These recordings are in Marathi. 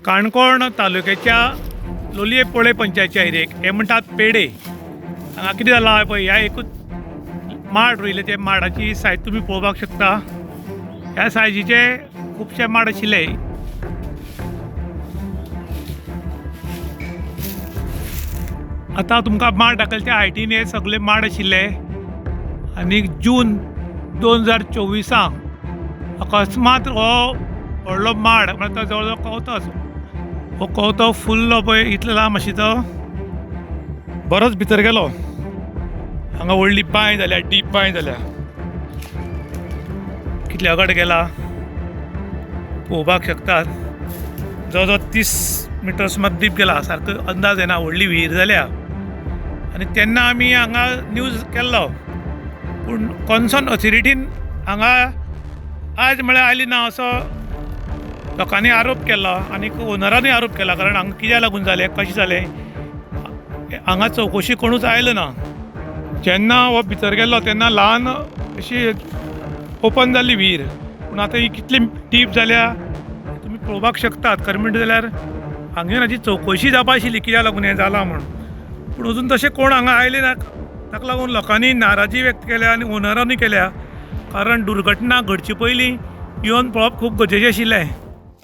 काणकोण तालुक्याच्या लोलये पोळे पंचायतच्या एरियेक हे म्हणटात पेडे हांगा कितें जालां पळय. ह्या एकूच माड रोयले ते माडाची सायज तुमी पळोवपाक शकता. ह्या सायजीचे खुबशे माड आशिल्ले. आतां तुमकां माड दाखयले त्या हायटीन हे सगळे माड आशिल्ले आनी जून 2024 अकस्मात हो व्हडलो माड म्हणटा तो जवळ जवळ कवतोच. हो कवतो फुल्लो पळय इतलो लांब आशिल्लो तो बरोच भितर गेलो. हांगा व्हडली बांय जाल्या, डीप बांय जाल्या. कितले अगड गेला पळोवपाक शकतात. जवळ जवळ 30 मिटर सुमार डीप गेला. सारको अंदाज येना. व्हडली विहीर जाल्या. आनी तेन्ना आमी हांगा न्यूज केल्लो पूण कॉन्सर्न ऑथॉरिटीन हांगा आज म्हळ्यार आयली ना असो लोकांनी आरोप केला आनी ओनरांनी आरोप केला. कारण हांगा कित्याक लागून जालें, कशें जालें हांगा चवकशी कोणूच आयलो ना. जेन्ना हो भितर गेल्लो तेन्ना ल्हान अशी ओपन जाल्ली विहीर. पूण आतां ही कितली डीप जाल्या तुमी पळोवपाक शकतात. खरें म्हणटा जाल्यार हांगा हाची चवकशी जावपा आशिल्ली कित्याक लागून हें जालां म्हण. पूण अजून तशें कोण हांगा आयले ना. ताका लागून लोकांनी नाराजी व्यक्त केल्या आनी ओनरांनी केल्या. कारण दुर्घटना घडचे पयलीं येवन पळोवप खूब गरजेचें आशिल्लें.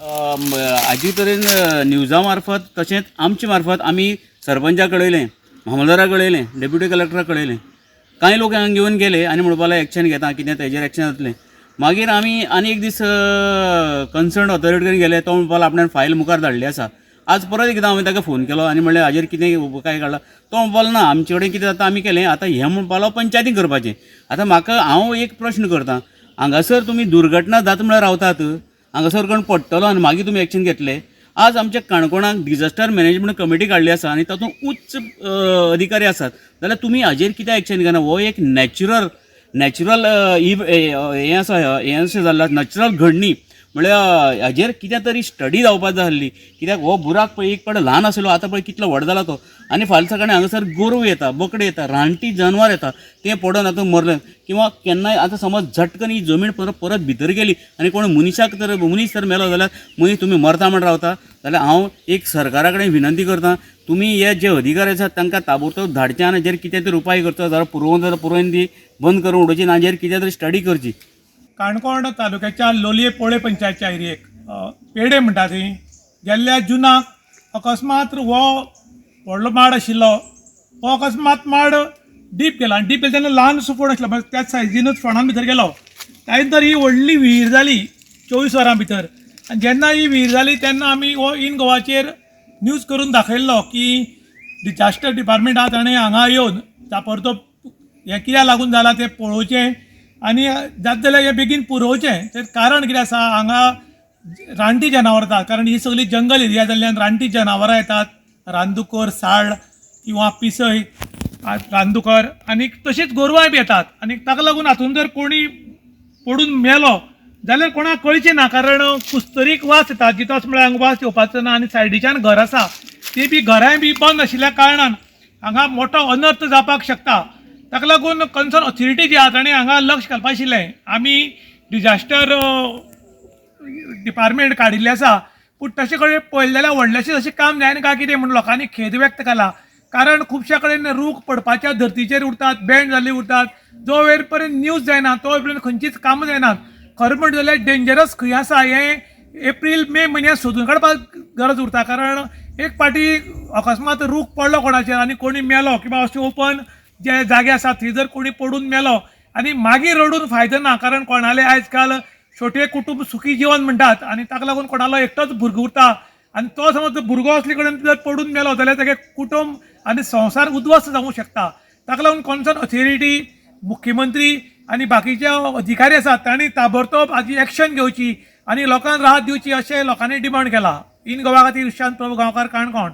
हाजे तरेन न्यूजा मार्फत तशेंच आमचे मार्फत आमी सरपंचा कळयलें, मामलदारा कळयलें, डेप्युटी कलेक्टरा कळयलें. कांय लोक हांगा घेवन गेले आनी म्हणपाक लागले एक्शन घेता, कितें तेजेर एक्शन जातलें. मागीर आमी आनी एक दीस कन्सर्न ऑथॉरिटी कडेन गेले. तो म्हणपाक लागलो आपणान फायल मुखार धाडली आसा. आज परत एकदां हांवें ताका फोन केलो आनी म्हणलें हाजेर कितें काय काडला. तो म्हणपाक लागलो ना आमचे कडेन कितें जाता आमी केलें. आतां हें म्हणपाक लागलो पंचायतीन करपाचें. आतां म्हाका हांव एक प्रश्न करतां. हांगासर तुमी दुर्घटना जाता म्हळ्यार रावतात, हांगासर कोण पडटलो आनी मागीर तुमी एक्शन घेतले. आज आमच्या काणकोणाक डिजास्टर मॅनेजमेंट कमिटी काडली आसा आनी तातूंत उच्च अधिकारी आसात. जाल्यार तुमी हाजेर कित्याक एक्शन घेना. हो एक नॅचरल हें आसा, हें अशें जाल्लें नॅचरल घडणी. म्हळ्यार हाजेर कितें तरी स्टडी जावपाक जाय आसली. कित्याक हो बुराक पळय एक पाड ल्हान आसलो, आतां पळय कितलो व्हड जाला तो. आनी फाल्यां सकाळीं हांगासर गोरवां येता, बोकडे येता, रानटी जनवार येता, तें पडोन आतां मरलें. किंवा केन्नाय आतां समज झटकन ही जमीन परत भितर गेली आनी कोण मनीस जर मेलो जाल्यार मनीस तुमी मरता म्हण रावता. जाल्यार हांव एक सरकारा कडेन विनंती करतां, तुमी हे जे अधिकारी आसात तांकां ताबडतोब धाडचें आनी हाजेर कितें तरी उपाय करचो. जाल्यार पुरवून ती बंद करून उडोवची आनी हाजेर कितें तरी स्टडी करची. काणकोण तालुक्याच्या लोलये पोळे पंचायतच्या एरियेक पेडे म्हणटा थंय गेल्ल्या जुनाक अकस्मात हो व्हडलो माड आशिल्लो. हो अकस्मात माड डीप गेला आनी डीप गेला तेन्ना ल्हानसो फोंड आशिल्लो. त्याच सायजीनूच फोंडान भितर गेलो. त्या नंतर ही व्हडली विहीर जाली 24 वरां भितर. आनी जेन्ना ही विहीर जाली तेन्ना आमी हो इन गोवाचेर न्यूज करून दाखयल्लो की डिजास्टर डिपार्टमेंटान ताणें हांगा येवन ताबडतोब हें कित्याक लागून जालां तें पळोवचें आनी जाता जाल्यार हें बेगीन पुरोवचें. तें कारण कितें आसा, हांगा रानटी जनावरां येतात. कारण ही सगळी जंगल एरिया जाल्ल्यान रानटी जनावरां येतात. रानदुकर, साळ किंवा पिसय रानदुकर आनी तशीच गोरवांय बी येतात. आनी ताका लागून हातून जर कोणी पडून मेलो जाल्यार कोणाक कळचें ना. कारण कुस्तरीक वास येता. जितोच म्हळ्यार हांगा वास येवपाचो ना. आनी सायडीच्यान घर आसा ती बी घरांय बी बंद आशिल्ल्या कारणान हांगा मोठो अनर्थ जावपाक शकता. ताका लागून कन्सर्न ऑथॉरिटी जी आहा ताणें हांगा लक्ष घालपाक आशिल्लें. आमी डिजास्टर डिपार्टमेंट काडिल्लें आसा पूण तशें कडेन पळयलें जाल्यार व्हडलेशें अशें काम जायना काय कितें म्हूण लोकांनी खेद व्यक्त केला. कारण खुबश्या कडेन रूख पडपाच्या धर्तीचेर उरतात, बँड जाल्ले उरतात. जो वेळ पर्यंत न्यूज जायना तो वेळ पर्यंत खंयचीच कामां जायनात. खरें म्हणटा जाल्यार डेंजरस खंय आसा हें एप्रील मे म्हयन्यांत सोदून काडपाक गरज उरता. कारण एक फावटी अकस्मात रूख पडलो कोणाचेर आनी कोणी मेलो किंवा अशें ओपन जे जागे आसात थंय जर कोणी पडून मेलो आनी मागीर रडून फायदो ना. कारण कोणाले आयज काल छोटे कुटुंब सुखी जीवन म्हणटात आनी ताका लागून कोणालो एकटोच भुरगो उरता आनी तो समज भुरगो असले कडेन जर पडून मेलो जाल्यार तागे कुटुंब आनी संवसार उद्ध्वस्त जावंक शकता. ताका लागून कॉन्सर्न ऑथॉरिटी, मुख्यमंत्री आनी बाकीचे अधिकारी आसात तांणी ताबडतोब हाजी एक्शन घेवची आनी लोकांक राहत दिवची अशें लोकांनी डिमांड केला. इन गोवा खातीर विशांत प्रभू गांवकार, काणकोण.